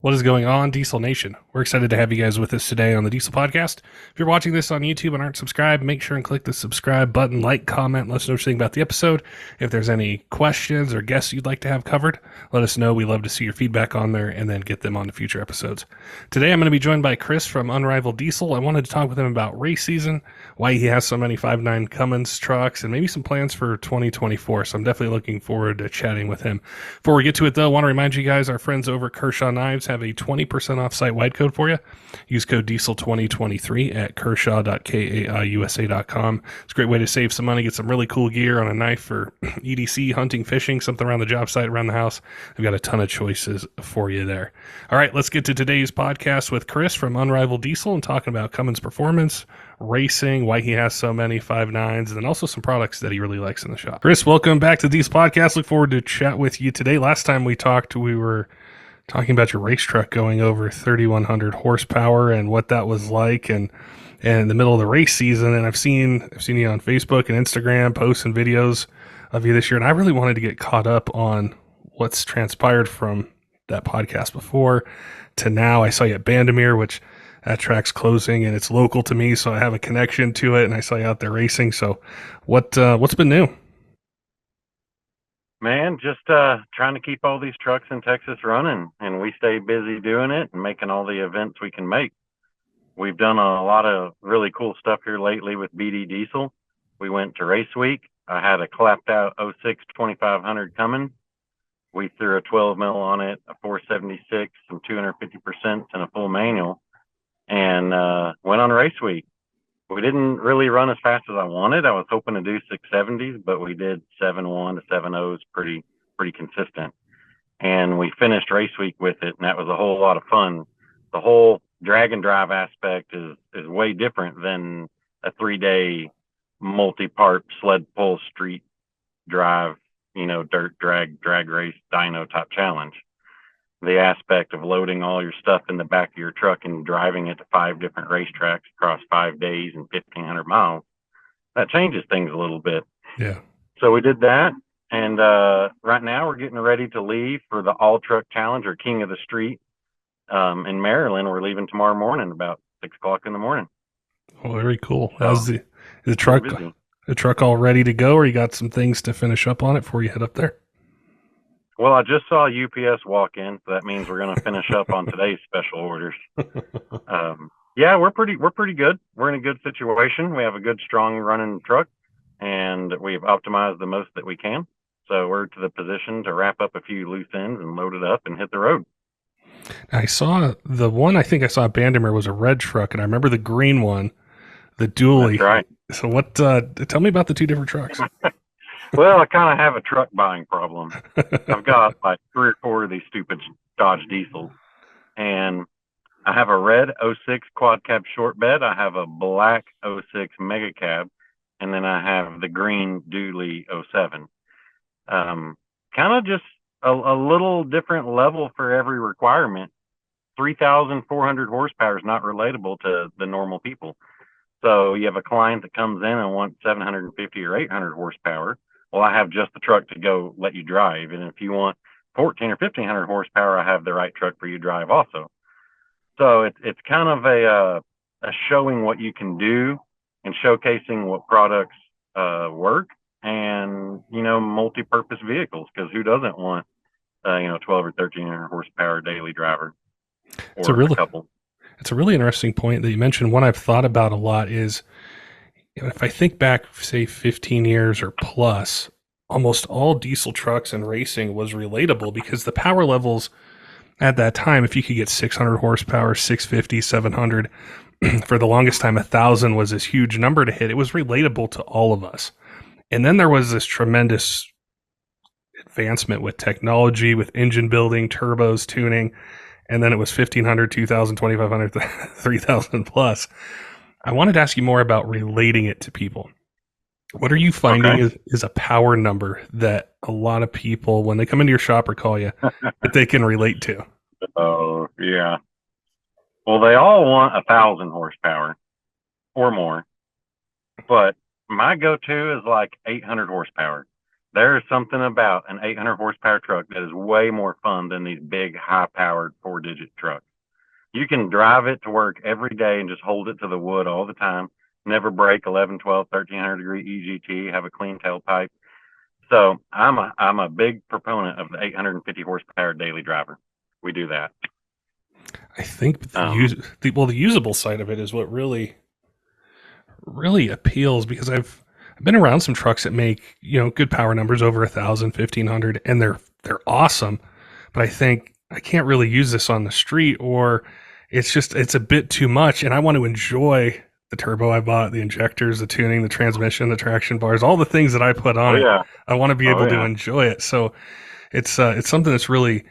What is going on, Diesel Nation? We're excited to have you guys with us today on the Diesel Podcast. If you're watching this on YouTube and aren't subscribed, make sure and click the subscribe button, like, comment, let us know what you think about the episode. If there's any questions or guests you'd like to have covered, let us know. We love to see your feedback on there and then get them on to future episodes. Today, I'm going to be joined by Chris from Unrivalled Diesel. I wanted to talk with him about race season, why he has so many 5.9 Cummins trucks, and maybe some plans for 2024. So I'm definitely looking forward to chatting with him. Before we get to it, though, I want to remind you guys, our friends over at Kershaw Knives have a 20% off site wide code for you. Use code diesel2023 at kershaw.kaiusa.com. It's a great way to save some money, get some really cool gear on a knife for EDC, hunting, fishing, something around the job site, around the house. I've got a ton of choices for you there. All right, let's get to today's podcast with Chris from Unrivalled Diesel and talking about Cummins performance, racing, why he has so many 5.9s, and then also some products that he really likes in the shop. Chris, welcome back to these podcasts. Look forward to chat with you today. Last time we talked, we were talking about your race truck going over 3,100 horsepower and what that was like, and in the middle of the race season. And I've seen you on Facebook and Instagram posts and videos of you this year, and I really wanted to get caught up on what's transpired from that podcast before to now. I saw you at Bandamere, which that track's closing, and it's local to me, so I have a connection to it, and I saw you out there racing. So what's been new? Man, just trying to keep all these trucks in Texas running, and we stay busy doing it and making all the events we can make. We've done a lot of really cool stuff here lately with BD Diesel. We went to Race Week. I had a clapped out '06 2500 coming. We threw a 12 mil on it, a 476, some 250%, and a full manual, and went on Race Week. We didn't really run as fast as I wanted. I was hoping to do 670s, but we did 7.1 to 7.0s pretty consistent. And we finished Race Week with it, and that was a whole lot of fun. The whole drag and drive aspect is way different than a 3-day multi-part sled pull street drive, dirt drag race dyno type challenge. The aspect of loading all your stuff in the back of your truck and driving it to 5 different racetracks across 5 days and 1,500 miles, that changes things a little bit. Yeah. So we did that, and right now we're getting ready to leave for the All Truck Challenge, or King of the Street, in Maryland. We're leaving tomorrow morning about 6 o'clock in the morning. Oh, very cool. How's the truck? Busy. The truck all ready to go, or you got some things to finish up on it before you head up there? Well, I just saw UPS walk in, so that means we're going to finish up on today's special orders. Yeah, we're pretty good. We're in a good situation. We have a good, strong running truck, and we've optimized the most that we can. So we're to the position to wrap up a few loose ends and load it up and hit the road. I saw the one, I think I saw at Bandamere was a red truck, and I remember the green one, the dually. That's right. So tell me about the two different trucks. Well, I kind of have a truck buying problem. I've got like 3 or 4 of these stupid Dodge Diesels, and I have a red '06 quad cab short bed. I have a black '06 mega cab, and then I have the green dually '07. Kind of just a little different level for every requirement. 3,400 horsepower is not relatable to the normal people. So you have a client that comes in and wants 750 or 800 horsepower. Well, I have just the truck to go let you drive. And if you want 14 or 1,500 horsepower, I have the right truck for you to drive also. So it's kind of a showing what you can do and showcasing what products work, and, multi-purpose vehicles, because who doesn't want, 12 or 1,300 horsepower daily driver or a couple. It's a really interesting point that you mentioned. One I've thought about a lot is, if I think back, say 15 years or plus, almost all diesel trucks and racing was relatable because the power levels at that time, if you could get 600 horsepower, 650, 700, for the longest time, 1,000 was this huge number to hit. It was relatable to all of us. And then there was this tremendous advancement with technology, with engine building, turbos, tuning, and then it was 1,500, 2,000, 2,500, 3,000 plus. I wanted to ask you more about relating it to people. What are you finding is a power number that a lot of people, when they come into your shop or call you, that they can relate to? Oh, yeah. Well, they all want 1,000 horsepower or more, but my go-to is like 800 horsepower. There's something about an 800 horsepower truck that is way more fun than these big, high powered 4-digit trucks. You can drive it to work every day and just hold it to the wood all the time. Never break 11, 12, 1300 degree EGT, have a clean tailpipe. So I'm a big proponent of the 850 horsepower daily driver. We do that. I think the usable side of it is what really appeals, because I've been around some trucks that make, good power numbers over 1,000, 1,500, and they're awesome. But I think I can't really use this on the street, or it's a bit too much, and I want to enjoy the turbo I bought, the injectors, the tuning, the transmission, the traction bars, all the things that I put on it. Yeah. I want to be able to enjoy it. So it's something that's really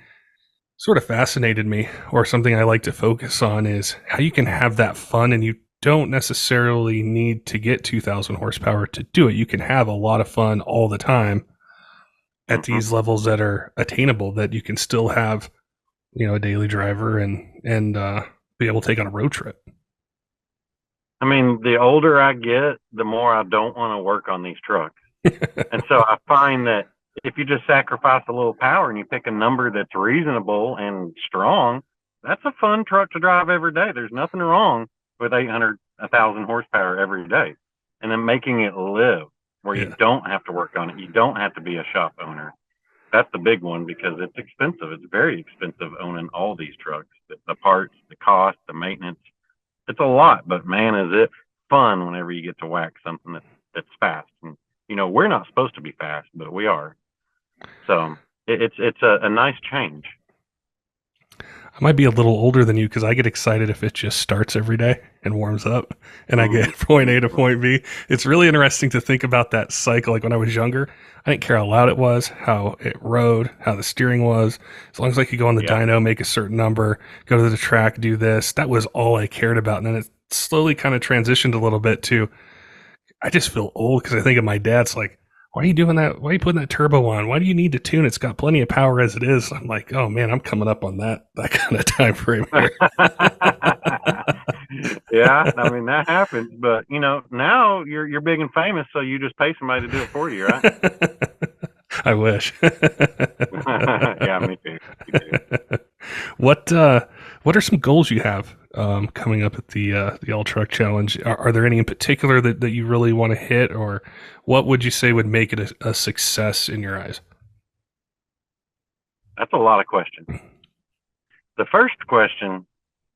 sort of fascinated me, or something I like to focus on, is how you can have that fun, and you don't necessarily need to get 2,000 horsepower to do it. You can have a lot of fun all the time at these levels that are attainable, that you can still have, a daily driver and be able to take on a road trip. I mean, the older I get, the more I don't want to work on these trucks. And so I find that if you just sacrifice a little power and you pick a number that's reasonable and strong, that's a fun truck to drive every day. There's nothing wrong with 800, 1,000 horsepower every day. And then making it live where you don't have to work on it. You don't have to be a shop owner. That's the big one, because it's expensive. It's very expensive owning all these trucks. The parts, the cost, the maintenance. It's a lot, but man, is it fun whenever you get to whack something that's fast. And, we're not supposed to be fast, but we are. So it's a nice change. I might be a little older than you, because I get excited if it just starts every day and warms up and I get point A to point B. It's really interesting to think about that cycle. Like when I was younger, I didn't care how loud it was, how it rode, how the steering was. As long as I could go on the dyno, make a certain number, go to the track, do this, that was all I cared about. And then it slowly kind of transitioned a little bit to, I just feel old, because I think of my dad's like, why are you doing that? Why are you putting that turbo on? Why do you need to tune? It's got plenty of power as it is. I'm like, oh man, I'm coming up on that kind of time frame here. Yeah, I mean, that happens, but now you're big and famous, so you just pay somebody to do it for you, right? I wish. Yeah, me too. What are some goals you have coming up at the All Truck Challenge? Are there any in particular that you really want to hit, or what would you say would make it a success in your eyes? That's a lot of questions. The first question,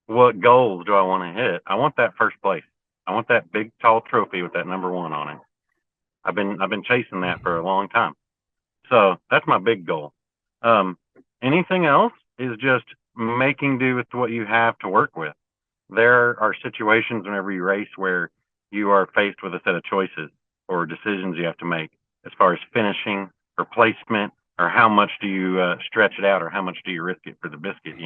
what goals do I want to hit? I want that first place. I want that big tall trophy with that number 1 on it. I've been chasing that for a long time. So that's my big goal. Anything else is just making do with what you have to work with. There are situations whenever you race where you are faced with a set of choices or decisions you have to make as far as finishing or placement, or how much do you stretch it out, or how much do you risk it for the biscuit,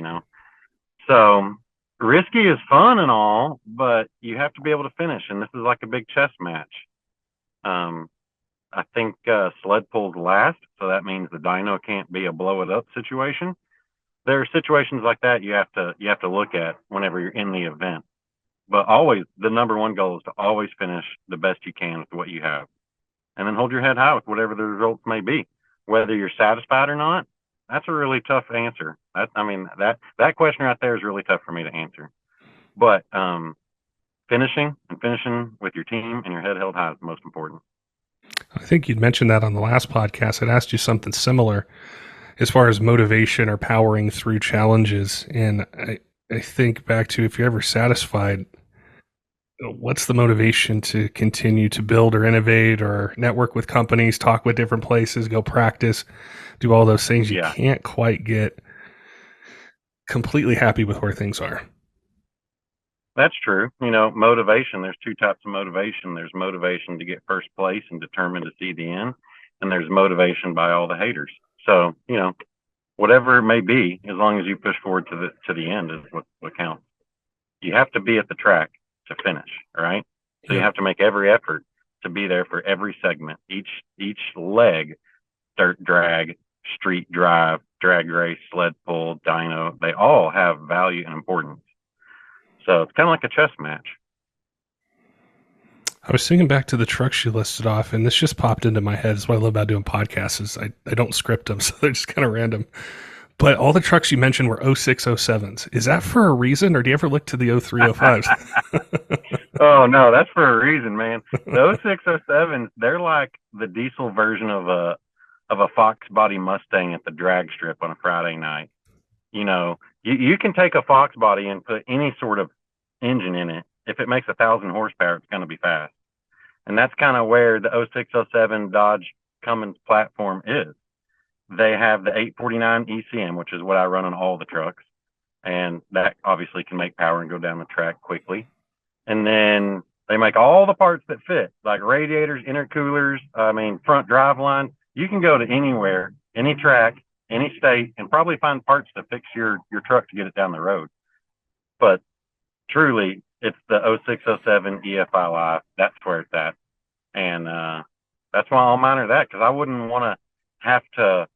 So risky is fun and all, but you have to be able to finish, and this is like a big chess match. I think sled pulls last, so that means the dyno can't be a blow it up situation. There are situations like that you have to look at whenever you're in the event. But always, the number 1 goal is to always finish the best you can with what you have, and then hold your head high with whatever the results may be. Whether you're satisfied or not, that's a really tough answer. That question right there is really tough for me to answer. But finishing with your team and your head held high is the most important. I think you'd mentioned that on the last podcast. I'd asked you something similar as far as motivation or powering through challenges. And I think back to, if you're ever satisfied, what's the motivation to continue to build or innovate or network with companies, talk with different places, go practice, do all those things? You can't quite get completely happy with where things are. That's true. Motivation, there's 2 types of motivation. There's motivation to get first place and determined to see the end. And there's motivation by all the haters. So, whatever it may be, as long as you push forward to the end is what counts. You have to be at the track to finish, all right? So you have to make every effort to be there for every segment. Each leg, dirt drag, street drive, drag race, sled pull, dyno, they all have value and importance. So it's kind of like a chess match. I was thinking back to the trucks you listed off, and this just popped into my head. That's what I love about doing podcasts is I don't script them, so they're just kind of random. But all the trucks you mentioned were 0607s. Is that for a reason, or do you ever look to the 0305s? Oh no, that's for a reason, man. Those 607s, they're like the diesel version of a Fox body Mustang at the drag strip on a Friday night. You know, you can take a Fox body and put any sort of engine in it. If it makes 1,000 horsepower, it's going to be fast. And that's kind of where the 0607 Dodge Cummins platform is. They have the 849 ECM, which is what I run on all the trucks. And that obviously can make power and go down the track quickly. And then they make all the parts that fit, like radiators, intercoolers, front drive line. You can go to anywhere, any track, any state, and probably find parts to fix your truck to get it down the road. But truly, it's the 0607 EFI Live. That's where it's at. And that's why all mine are that, because I wouldn't want to have to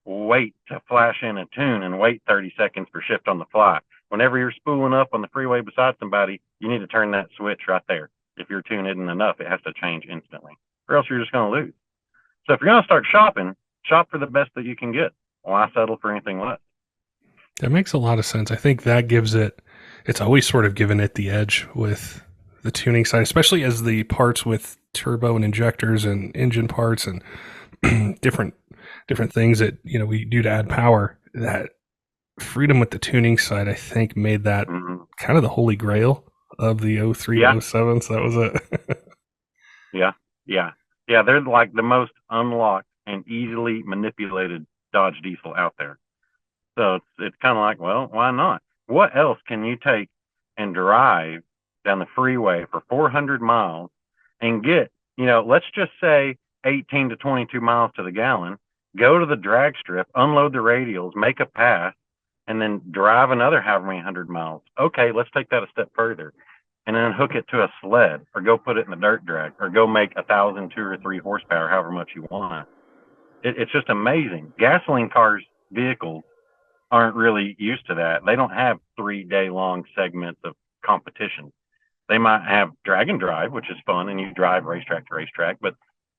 wait to flash in a tune and wait 30 seconds for shift on the fly. Whenever you're spooling up on the freeway beside somebody, you need to turn that switch right there. If your tune isn't enough, it has to change instantly, or else you're just going to lose. So if you're going to start shopping, shop for the best that you can get. Why settle for anything less? That makes a lot of sense. I think that gives it's always sort of given it the edge with the tuning side, especially as the parts with turbo and injectors and engine parts and different things that, we do to add power. That freedom with the tuning side, I think, made that kind of the holy grail of the 03 07s. That was it. Yeah. They're like the most unlocked and easily manipulated Dodge diesel out there. So it's kind of like, well, why not? What else can you take and drive down the freeway for 400 miles and get, let's just say 18 to 22 miles to the gallon, go to the drag strip, unload the radials, make a pass, and then drive another however many 100 miles. Okay, let's take that a step further and then hook it to a sled or go put it in the dirt drag or go make 1,000, 2 or 3 horsepower, however much you want. It's just amazing. Gasoline cars, vehicles aren't really used to that. They don't have 3-day long segments of competition. They might have drag and drive, which is fun, and you drive racetrack to racetrack, but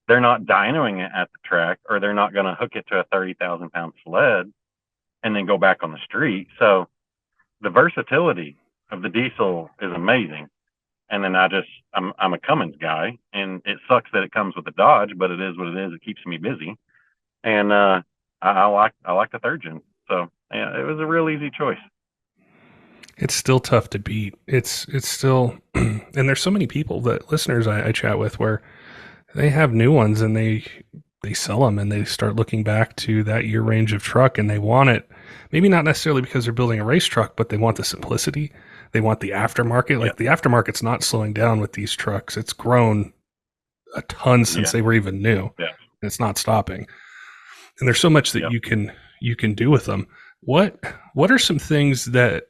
they're not dynoing it at the track, or they're not going to hook it to a 30,000 pound sled and then go back on the street. So the versatility of the diesel is amazing. And then I'm a Cummins guy, and it sucks that it comes with a Dodge, but it is what it is. It keeps me busy. And I like the third gen. So yeah, it was a real easy choice. It's still tough to beat. It's still, and there's so many people that listeners I chat with where they have new ones and they sell them and they start looking back to that year range of truck and they want it. Maybe not necessarily because they're building a race truck, but they want the simplicity. They want the aftermarket. Like the aftermarket's not slowing down with these trucks. It's grown a ton since they were even new. Yeah. And it's not stopping. And there's so much that you can do with them. What are some things that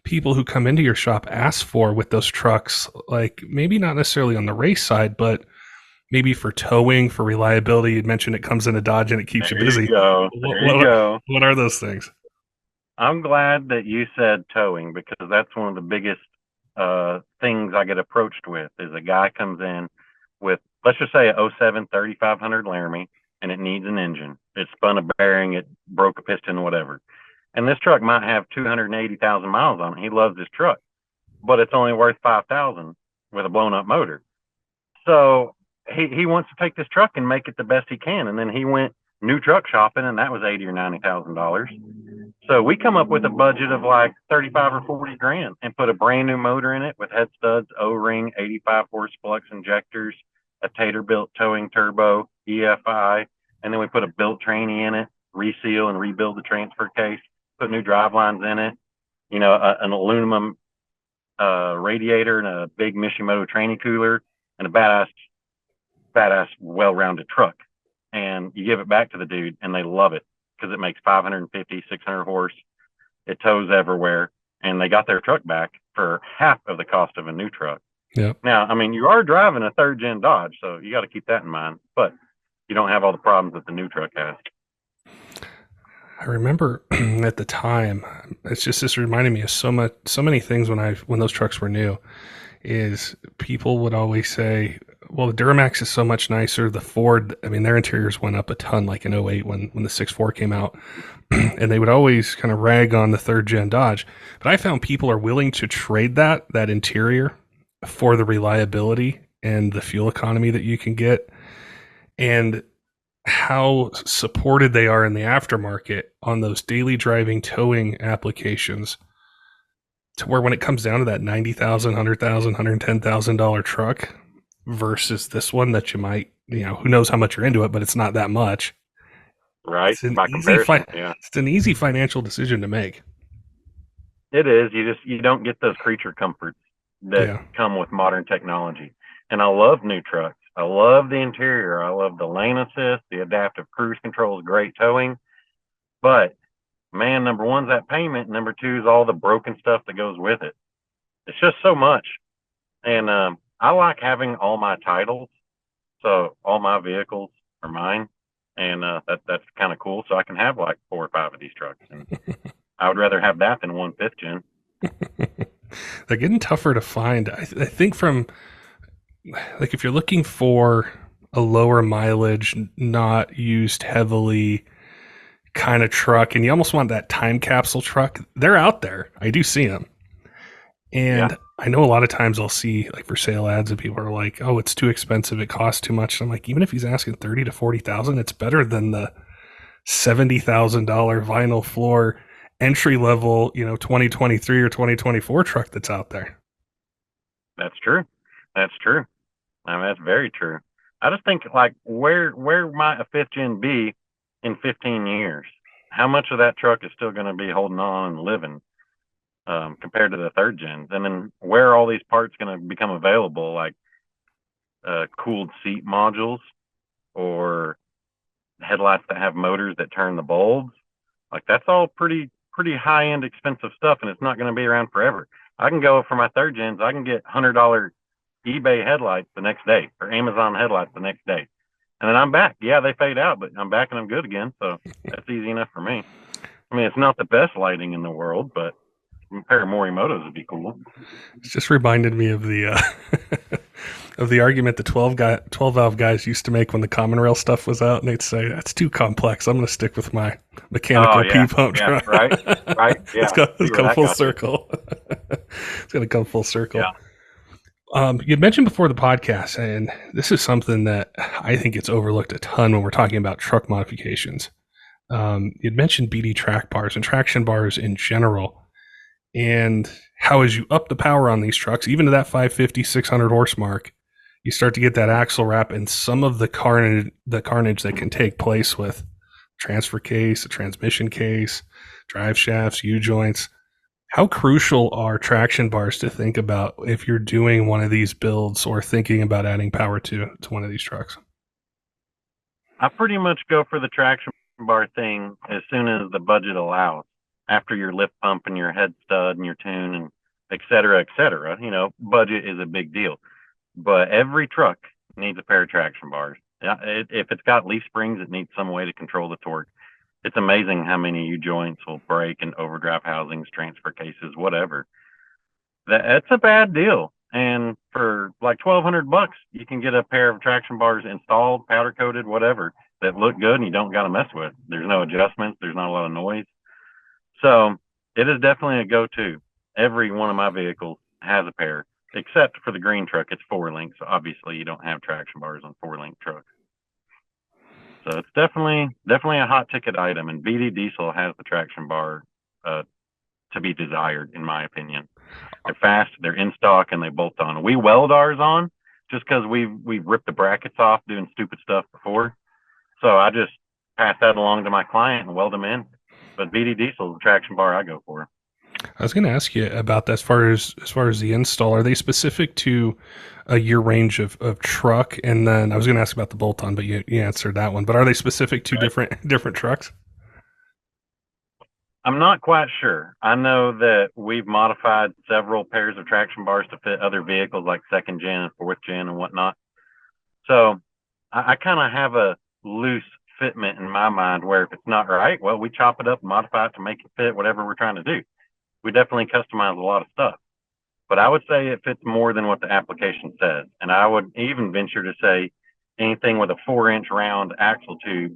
people who come into your shop ask for with those trucks? Like maybe not necessarily on the race side, but maybe for towing, for reliability. You mentioned it comes in a Dodge and it keeps you busy. There you go. What are those things? I'm glad that you said towing, because that's one of the biggest things I get approached with is a guy comes in with, let's just say, a 07 3500 Laramie, and it needs an engine. It spun a bearing, it broke a piston, whatever. And this truck might have 280,000 miles on it. He loves this truck, but it's only worth 5,000 with a blown up motor. So he wants to take this truck and make it the best he can. And then he went new truck shopping, and that was $80,000 or $90,000. So we come up with a budget of like 35 or 40 grand and put a brand new motor in it with head studs, O-ring, 85 horse flux injectors, a Tater-built towing turbo, EFI, and then we put a built tranny in it, reseal and rebuild the transfer case, put new drive lines in it, an aluminum radiator and a big Mishimoto tranny cooler and a badass well-rounded truck. And you give it back to the dude and they love it because it makes 550, 600 horse. It tows everywhere, and they got their truck back for half of the cost of a new truck. Yep. Now, you are driving a third gen Dodge, so you got to keep that in mind, but you don't have all the problems that the new truck has. I remember at the time, this reminded me of so many things when those trucks were new, is people would always say, Well, the Duramax is so much nicer. The Ford, I mean, their interiors went up a ton, like in '08 when the 6.4 came out. And they would always kind of rag on the third gen Dodge. But I found people are willing to trade that interior for the reliability and the fuel economy that you can get, and how supported they are in the aftermarket on those daily driving towing applications, to where when it comes down to that $90,000, $100,000, $110,000 truck versus this one that you might, who knows how much you're into it, but it's not that much. Right. It's an By easy comparison. Yeah. it's an easy financial decision to make. It is. You don't get those creature comforts that Yeah. come with modern technology. And I love new trucks. I love the interior. I love the lane assist, the adaptive cruise control is great towing. But man, number one's that payment. Number two is all the broken stuff that goes with it. It's just so much. And I like having all my titles. So all my vehicles are mine. And that's kind of cool. So I can have like 4 or 5 of these trucks. And I would rather have that than one 5th gen. They're getting tougher to find. I think from, like, if you're looking for a lower mileage, not used heavily kind of truck, and you almost want that time capsule truck, they're out there. I do see them. And Yeah. I know a lot of times I'll see like for sale ads and people are like, "Oh, it's too expensive. It costs too much." And I'm like, even if he's asking 30 to 40,000, it's better than the $70,000 vinyl floor entry level, 2023 or 2024 truck that's out there. That's true. That's true. I mean, that's very true. I just think like where might a 5th gen be in 15 years? How much of that truck is still going to be holding on and living compared to the 3rd gens? And then where are all these parts going to become available, like cooled seat modules or headlights that have motors that turn the bulbs? Like that's all pretty high end expensive stuff, and it's not going to be around forever. I can go for my 3rd gens. I can get $100 eBay headlights the next day or Amazon headlights the next day. And then I'm back. Yeah, they fade out, but I'm back and I'm good again. So that's easy enough for me. I mean, it's not the best lighting in the world, but a pair of Morimotos would be cool. It's just reminded me of the of the argument the 12 valve guys used to make when the common rail stuff was out, and they'd say that's too complex. I'm going to stick with my mechanical P pump truck. Right. Yeah. It's come full circle. It's going to come full circle. Yeah. You'd mentioned before the podcast, and this is something that I think gets overlooked a ton when we're talking about truck modifications. You'd mentioned BD track bars and traction bars in general, and how as you up the power on these trucks, even to that 550, 600 horse mark, you start to get that axle wrap and some of the carnage that can take place with transfer case, a transmission case, drive shafts, U-joints. How crucial are traction bars to think about if you're doing one of these builds or thinking about adding power to one of these trucks? I pretty much go for the traction bar thing as soon as the budget allows. After your lip pump and your head stud and your tune and et cetera, budget is a big deal. But every truck needs a pair of traction bars. If it's got leaf springs, it needs some way to control the torque. It's amazing how many U-joints will break in overdrive housings, transfer cases, whatever. That's a bad deal. And for like $1,200, you can get a pair of traction bars installed, powder coated, whatever, that look good and you don't got to mess with. There's no adjustments. There's not a lot of noise. So it is definitely a go-to. Every one of my vehicles has a pair, except for the green truck. It's 4-link. So obviously you don't have traction bars on 4-link trucks. So it's definitely a hot ticket item, and BD Diesel has the traction bar to be desired, in my opinion. They're fast, they're in stock, and they bolt on. We weld ours on just because we've ripped the brackets off doing stupid stuff before. So I just pass that along to my client and weld them in. But BD Diesel is the traction bar I go for. I was going to ask you about that as far as the install. Are they specific to a year range of truck? And then I was going to ask about the bolt-on, but you answered that one. But are they specific to different trucks? I'm not quite sure. I know that we've modified several pairs of traction bars to fit other vehicles like 2nd gen and 4th gen and whatnot. So I kind of have a loose fitment in my mind where if it's not right, well, we chop it up and modify it to make it fit whatever we're trying to do. We definitely customize a lot of stuff. but I would say it fits more than what the application says. And I would even venture to say anything with a 4-inch round axle tube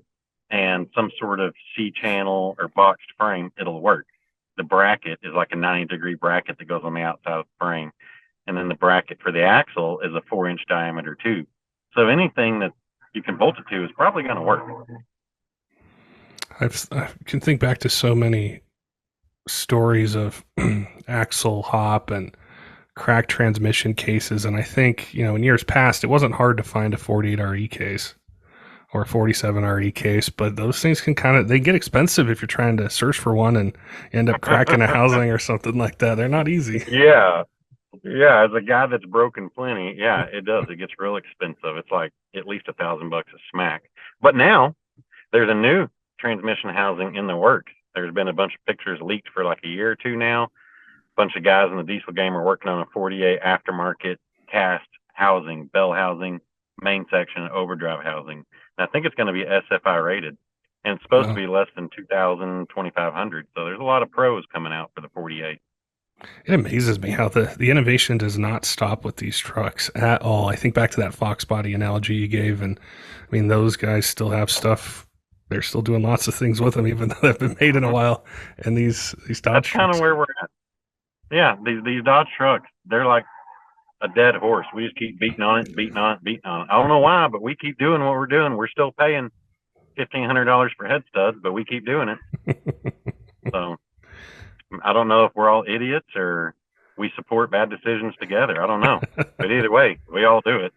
and some sort of C-channel or boxed frame, it'll work. The bracket is like a 90-degree bracket that goes on the outside of the frame. And then the bracket for the axle is a 4-inch diameter tube. So anything that you can bolt it to is probably going to work. I can think back to so many stories of axle hop and cracked transmission cases. And I think, in years past, it wasn't hard to find a 48RE case or a 47RE case, but those things they get expensive if you're trying to search for one and end up cracking a housing or something like that. They're not easy. Yeah. Yeah. As a guy that's broken plenty, yeah, it does. It gets real expensive. It's like at least $1,000 a smack. But now there's a new transmission housing in the works. There's been a bunch of pictures leaked for like a year or two now. A bunch of guys in the diesel game are working on a 48 aftermarket cast housing, bell housing, main section, overdrive housing. And I think it's going to be SFI rated, and it's supposed to be less than 2,000, 2,500. So there's a lot of pros coming out for the 48. It amazes me how the innovation does not stop with these trucks at all. I think back to that Fox body analogy you gave, and I mean, those guys still have stuff. They're still doing lots of things with them, even though they've been made in a while. And these Dodge That's kind trucks, of where we're at. Yeah, these Dodge trucks, they're like a dead horse. We just keep beating on it, beating on it, beating on it. I don't know why, but we keep doing what we're doing. We're still paying $1,500 for head studs, but we keep doing it. So I don't know if we're all idiots or we support bad decisions together. I don't know. But either way, we all do it.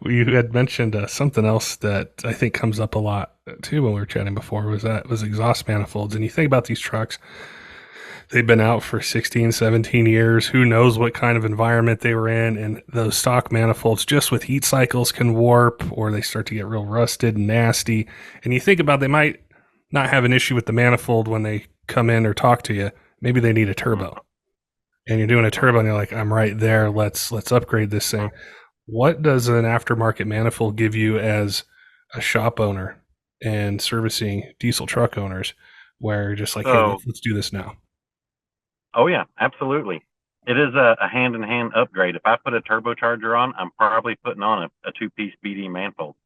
You had mentioned something else that I think comes up a lot too when we were chatting before was exhaust manifolds. And you think about these trucks, they've been out for 16, 17 years. Who knows what kind of environment they were in. And those stock manifolds, just with heat cycles, can warp or they start to get real rusted and nasty. And you think about they might not have an issue with the manifold when they come in or talk to you. Maybe they need a turbo. And you're doing a turbo and you're like, I'm right there. Let's upgrade this thing. What does an aftermarket manifold give you as a shop owner and servicing diesel truck owners where you're just like, hey, let's do this now? Oh, yeah, absolutely. It is a hand-in-hand upgrade. If I put a turbocharger on, I'm probably putting on a 2-piece BD manifold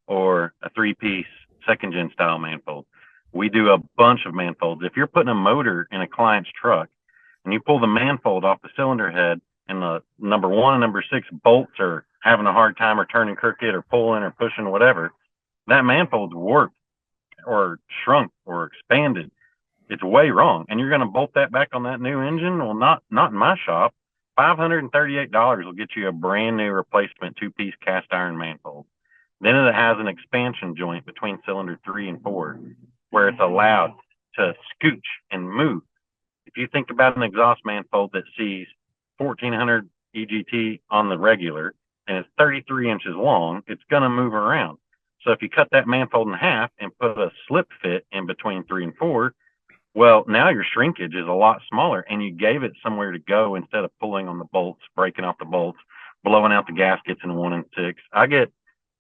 or a 3-piece second-gen style manifold. We do a bunch of manifolds. If you're putting a motor in a client's truck and you pull the manifold off the cylinder head and the number 1 and number 6 bolts are having a hard time or turning crooked or pulling or pushing or whatever, that manifold's warped or shrunk or expanded. It's way wrong. And you're going to bolt that back on that new engine? Well, not in my shop. $538 will get you a brand new replacement 2-piece cast iron manifold. Then it has an expansion joint between cylinder 3 and 4 where it's allowed to scooch and move. If you think about an exhaust manifold that sees 1400 EGT on the regular and it's 33 inches long, it's going to move around. So if you cut that manifold in half and put a slip fit in between 3 and 4, well, now your shrinkage is a lot smaller and you gave it somewhere to go instead of pulling on the bolts, breaking off the bolts, blowing out the gaskets in 1 and 6. I get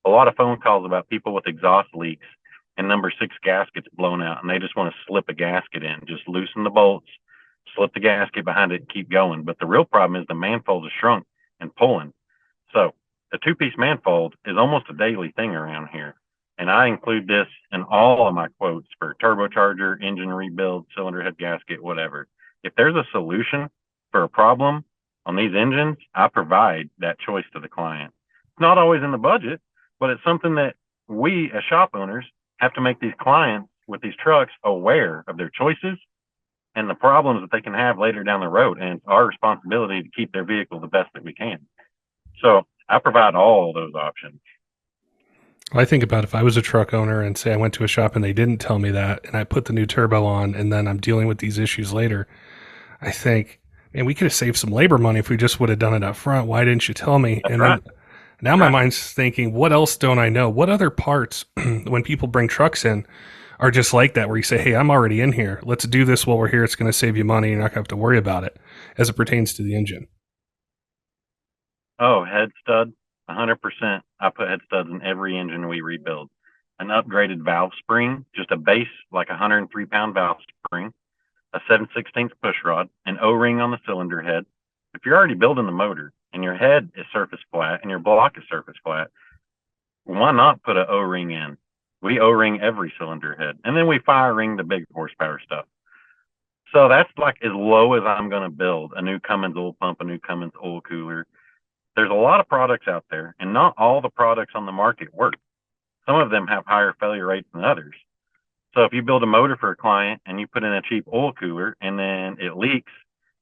a lot of phone calls about people with exhaust leaks and number 6 gaskets blown out, and they just want to slip a gasket in. Just loosen the bolts, slip the gasket behind it, and keep going. But the real problem is the manifold is shrunk and pulling. So a 2-piece manifold is almost a daily thing around here. And I include this in all of my quotes for turbocharger, engine rebuild, cylinder head gasket, whatever. If there's a solution for a problem on these engines, I provide that choice to the client. It's not always in the budget, but it's something that we as shop owners have to make these clients with these trucks aware of their choices and the problems that they can have later down the road. And it's our responsibility to keep their vehicle the best that we can. So I provide all those options. I think about if I was a truck owner and say I went to a shop and they didn't tell me that and I put the new turbo on and then I'm dealing with these issues later, I think, man, we could have saved some labor money if we just would have done it up front. Why didn't you tell me? That's and right. then now my mind's thinking, what else don't I know? What other parts, when people bring trucks in, are just like that, where you say, hey, I'm already in here. Let's do this while we're here. It's going to save you money. You're not going to have to worry about it as it pertains to the engine. Oh, head stud, 100%. I put head studs in every engine we rebuild. An upgraded valve spring, just a base, like a 103-pound valve spring. a 7/16 push rod, an O-ring on the cylinder head. If you're already building the motor and your head is surface flat and your block is surface flat, why not put an O-ring in? We O-ring every cylinder head, and then we fire ring the big horsepower stuff. So that's like as low as I'm going to build a new Cummins oil pump, a new Cummins oil cooler. There's a lot of products out there, and not all the products on the market work. Some of them have higher failure rates than others. So if you build a motor for a client and you put in a cheap oil cooler and then it leaks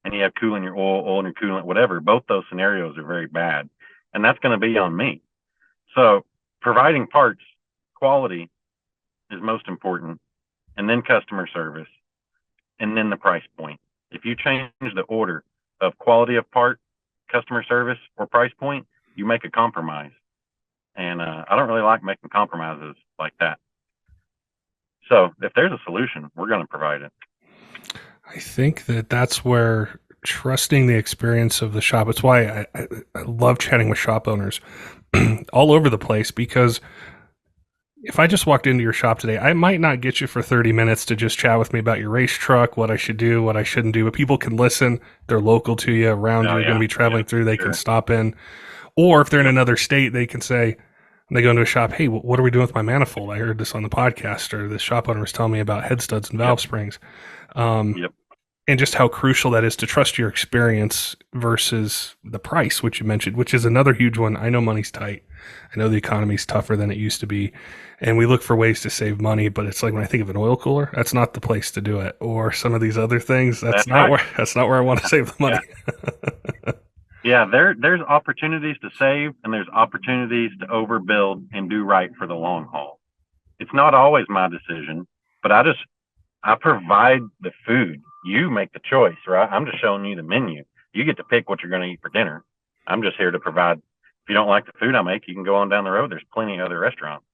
and you have coolant in your oil in your coolant, whatever, both those scenarios are very bad. And that's going to be on me. So providing parts, quality is most important, and then customer service, and then the price point. If you change the order of quality of part, customer service, or price point, you make a compromise. And I don't really like making compromises like that. So if there's a solution, we're going to provide it. I think that's where trusting the experience of the shop. It's why I love chatting with shop owners all over the place, because if I just walked into your shop today, I might not get you for 30 minutes to just chat with me about your race truck, what I should do, what I shouldn't do. But people can listen. They're local to you, around you. You're going to be traveling through. They can stop in. Or if they're in another state, they can say, when they go into a shop, hey, what are we doing with my manifold? I heard this on the podcast, or the shop owner was telling me about head studs and valve springs. And just how crucial that is to trust your experience versus the price, which you mentioned, which is another huge one. I know money's tight. I know the economy's tougher than it used to be. And we look for ways to save money, but it's like when I think of an oil cooler, that's not the place to do it. Or some of these other things, that's not where I want to save the money. Yeah, there's opportunities to save, and there's opportunities to overbuild and do right for the long haul. It's not always my decision, but I provide the food. You make the choice, right? I'm just showing you the menu. You get to pick what you're going to eat for dinner. I'm just here to provide. If you don't like the food I make, you can go on down the road. There's plenty of other restaurants.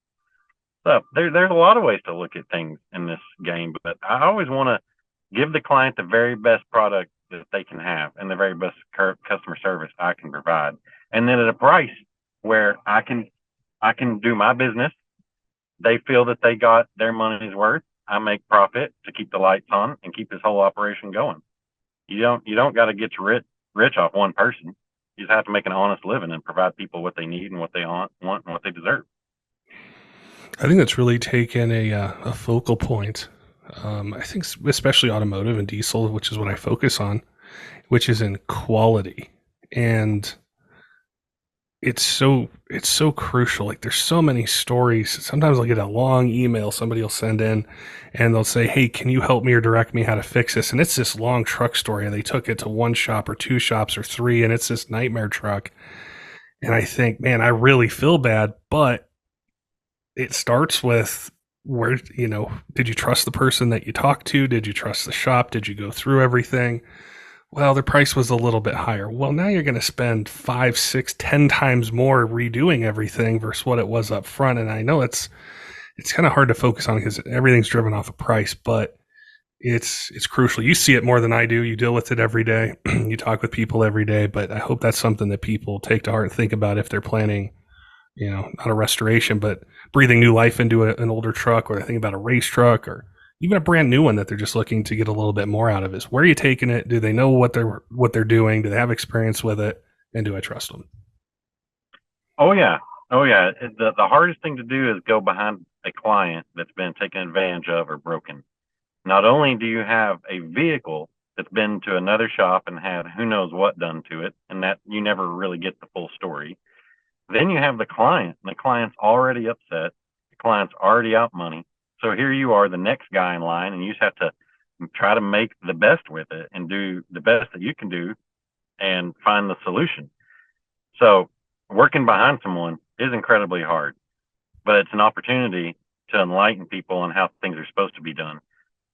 So there's a lot of ways to look at things in this game, but I always want to give the client the very best product that they can have and the very best customer service I can provide. And then at a price where I can do my business. They feel that they got their money's worth. I make profit to keep the lights on and keep this whole operation going. You don't got to get rich off one person. You just have to make an honest living and provide people what they need and what they want and what they deserve. I think that's really taken a focal point. I think especially automotive and diesel, which is what I focus on, which is in quality. And it's so crucial. Like there's so many stories. Sometimes I'll get a long email somebody will send in and they'll say, hey, can you help me or direct me how to fix this? And it's this long truck story. And they took it to one shop or two shops or three, and it's this nightmare truck. And I think, man, I really feel bad, but it starts with where, did you trust the person that you talked to? Did you trust the shop? Did you go through everything? Well, the price was a little bit higher. Well, now you're going to spend 5, 6, 10 times more redoing everything versus what it was up front. And I know it's kind of hard to focus on because everything's driven off of price, but it's crucial. You see it more than I do. You deal with it every day. You talk with people every day, but I hope that's something that people take to heart and think about if they're planning, not a restoration, but breathing new life into an older truck, or they're thinking about a race truck, or even a brand new one that they're just looking to get a little bit more out of. Is where are you taking it? Do they know what they're doing? Do they have experience with it? And do I trust them? Oh yeah. The hardest thing to do is go behind a client that's been taken advantage of or broken. Not only do you have a vehicle that's been to another shop and had who knows what done to it, and that you never really get the full story. Then you have the client, and the client's already upset. The client's already out money. So here you are, the next guy in line, and you just have to try to make the best with it and do the best that you can do and find the solution. So working behind someone is incredibly hard, but it's an opportunity to enlighten people on how things are supposed to be done.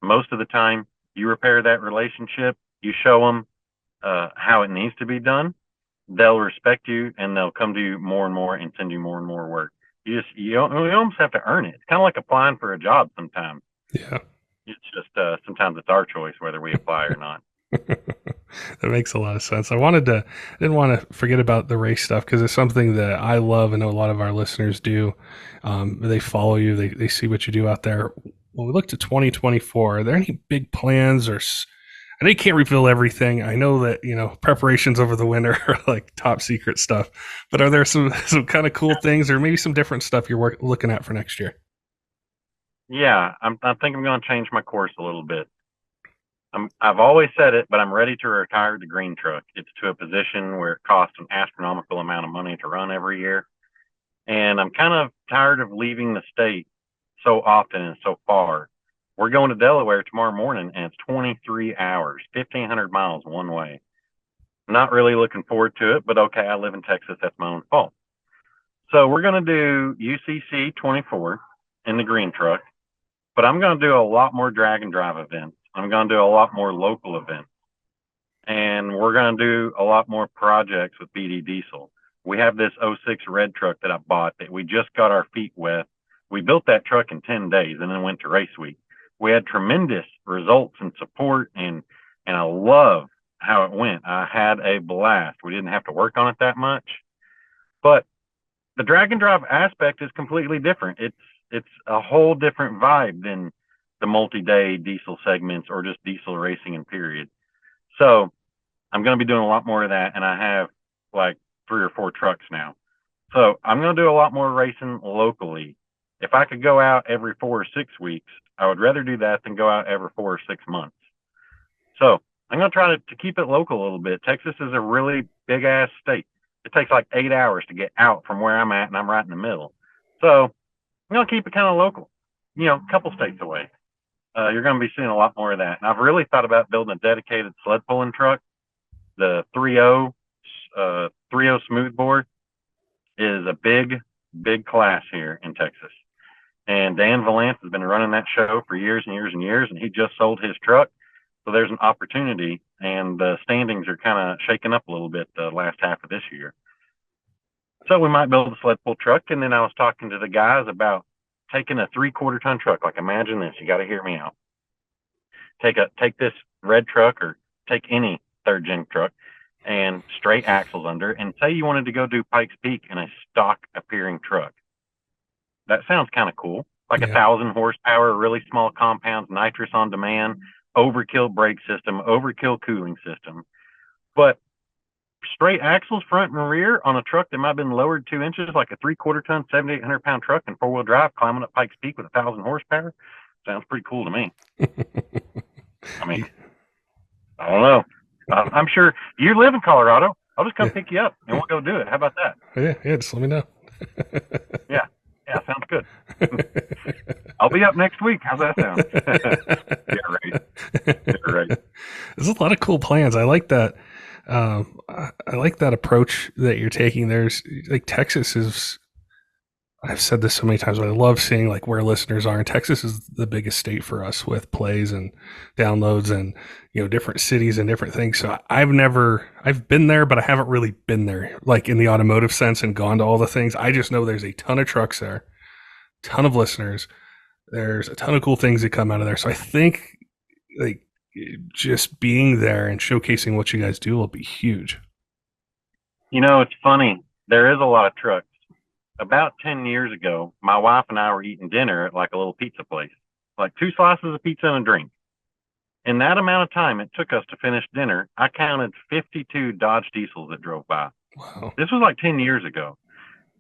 Most of the time, you repair that relationship, you show them how it needs to be done, they'll respect you and they'll come to you more and more and send you more and more work. You almost have to earn it. It's kind of like applying for a job sometimes. Yeah. It's just sometimes it's our choice whether we apply or not. That makes a lot of sense. I didn't want to forget about the race stuff because it's something that I love and know a lot of our listeners do. They follow you. They see what you do out there. when we look to 2024, are there any big plans I know you can't reveal everything. I know that, preparations over the winter are like top secret stuff, but are there some kind of cool things or maybe some different stuff you're looking at for next year? Yeah, I think I'm going to change my course a little bit. I've always said it, but I'm ready to retire the green truck. It's to a position where it costs an astronomical amount of money to run every year. And I'm kind of tired of leaving the state so often and so far. We're going to Delaware tomorrow morning, and it's 23 hours, 1,500 miles one way. Not really looking forward to it, but okay, I live in Texas. That's my own fault. So we're going to do UCC 24 in the green truck, but I'm going to do a lot more drag and drive events. I'm going to do a lot more local events, and we're going to do a lot more projects with BD Diesel. We have this '06 red truck that I bought that we just got our feet wet. We built that truck in 10 days and then went to race week. We had tremendous results and support, and I love how it went. I had a blast. We didn't have to work on it that much, but the drag and drive aspect is completely different. It's a whole different vibe than the multi-day diesel segments or just diesel racing in period. So I'm going to be doing a lot more of that, and I have like 3 or 4 trucks now. So I'm going to do a lot more racing locally. If I could go out every 4 or 6 weeks, I would rather do that than go out every 4 or 6 months. So I'm going to try to keep it local a little bit. Texas is a really big ass state. It takes like 8 hours to get out from where I'm at, and I'm right in the middle. So I'm going to keep it kind of local, a couple states away. You're going to be seeing a lot more of that. And I've really thought about building a dedicated sled pulling truck. The 3.0 smoothbore is a big class here in Texas. And Dan Valance has been running that show for years and years and years, and he just sold his truck. So there's an opportunity, and the standings are kind of shaking up a little bit the last half of this year. So we might build a sled pull truck. And then I was talking to the guys about taking a 3/4 ton truck. Like, imagine this, you got to hear me out. Take this red truck, or take any 3rd gen truck, and straight axles under, and say you wanted to go do Pikes Peak in a stock appearing truck. That sounds kind of cool. Like 1,000 horsepower, really small compounds, nitrous on demand, overkill brake system, overkill cooling system. But straight axles front and rear on a truck that might have been lowered 2 inches, like a 3/4 ton, 7,800 pound truck in 4-wheel drive climbing up Pikes Peak with 1,000 horsepower. Sounds pretty cool to me. I mean, I don't know. I'm sure you live in Colorado. I'll just come pick you up and we'll go do it. How about that? Yeah, just let me know. Yeah, sounds good. I'll be up next week. How's that sound? Yeah, right. There's a lot of cool plans. I like that. I like that approach that you're taking. There's like Texas is. I've said this so many times, but I love seeing like where listeners are. And Texas is the biggest state for us with plays and downloads and, different cities and different things. So I've been there, but I haven't really been there like in the automotive sense and gone to all the things. I just know there's a ton of trucks there, ton of listeners. There's a ton of cool things that come out of there. So I think like just being there and showcasing what you guys do will be huge. It's funny. There is a lot of trucks. About 10 years ago, my wife and I were eating dinner at like a little pizza place, like 2 slices of pizza and a drink. In that amount of time it took us to finish dinner, I counted 52 Dodge Diesels that drove by. Wow. This was like 10 years ago.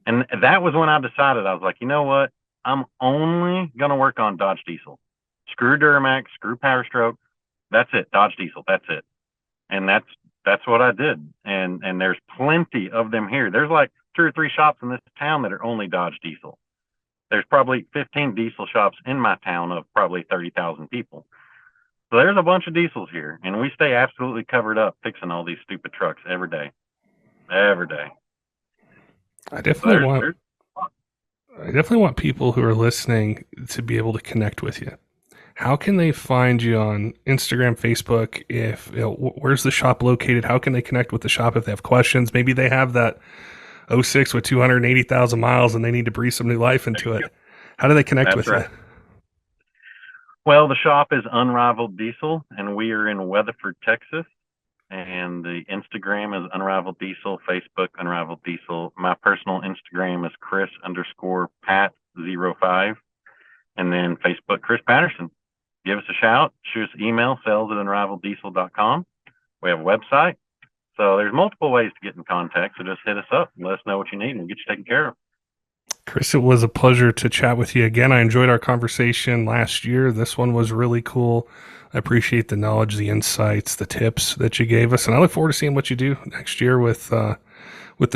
And that was when I decided, I was like, you know what? I'm only going to work on Dodge Diesel. Screw Duramax, screw Power Stroke. That's it. Dodge Diesel. That's it. And that's what I did. And there's plenty of them here. There's like 2 or 3 shops in this town that are only Dodge Diesel. There's probably 15 diesel shops in my town of probably 30,000 people. So there's a bunch of diesels here, and we stay absolutely covered up fixing all these stupid trucks every day. Every day. I definitely want people who are listening to be able to connect with you. How can they find you on Instagram, Facebook? Where's the shop located? How can they connect with the shop if they have questions? Maybe they have that 06 with 280,000 miles and they need to breathe some new life into it. How do they connect with you? Well, the shop is Unrivalled Diesel, and we are in Weatherford, Texas. And the Instagram is Unrivalled Diesel, Facebook Unrivalled Diesel. My personal Instagram is Chris_Pat05. And then Facebook, Chris Patterson. Give us a shout. Shoot us an email, sales@unrivalleddiesel.com. We have a website. So there's multiple ways to get in contact. So just hit us up and let us know what you need, and we'll get you taken care of. Chris, it was a pleasure to chat with you again. I enjoyed our conversation last year. This one was really cool. I appreciate the knowledge, the insights, the tips that you gave us, and I look forward to seeing what you do next year with the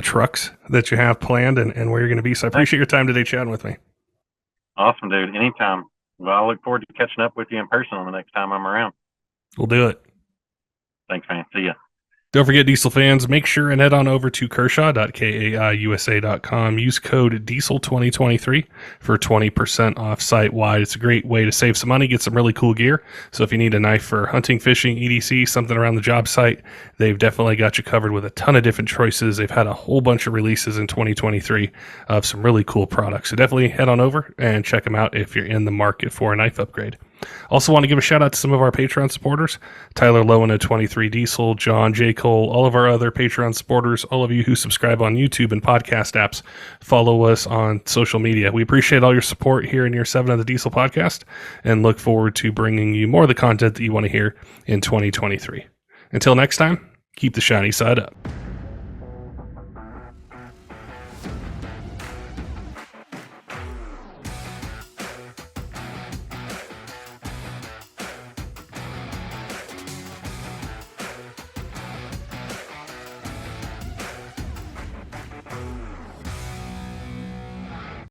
trucks that you have planned and where you're going to be. So I appreciate your time today chatting with me. Awesome, dude. Anytime. Well, I look forward to catching up with you in person on the next time I'm around. We'll do it. Thanks, man. See ya. Don't forget, Diesel fans, make sure and head on over to Kershaw.kaiusa.com. Use code DIESEL2023 for 20% off site-wide. It's a great way to save some money, get some really cool gear. So if you need a knife for hunting, fishing, EDC, something around the job site, they've definitely got you covered with a ton of different choices. They've had a whole bunch of releases in 2023 of some really cool products. So definitely head on over and check them out if you're in the market for a knife upgrade. Also want to give a shout out to some of our Patreon supporters, Tyler Loewen at 23 Diesel, John J Cole, all of our other Patreon supporters, all of you who subscribe on YouTube and podcast apps, follow us on social media. We appreciate all your support here in year 7 of the Diesel podcast and look forward to bringing you more of the content that you want to hear in 2023. Until next time, keep the shiny side up.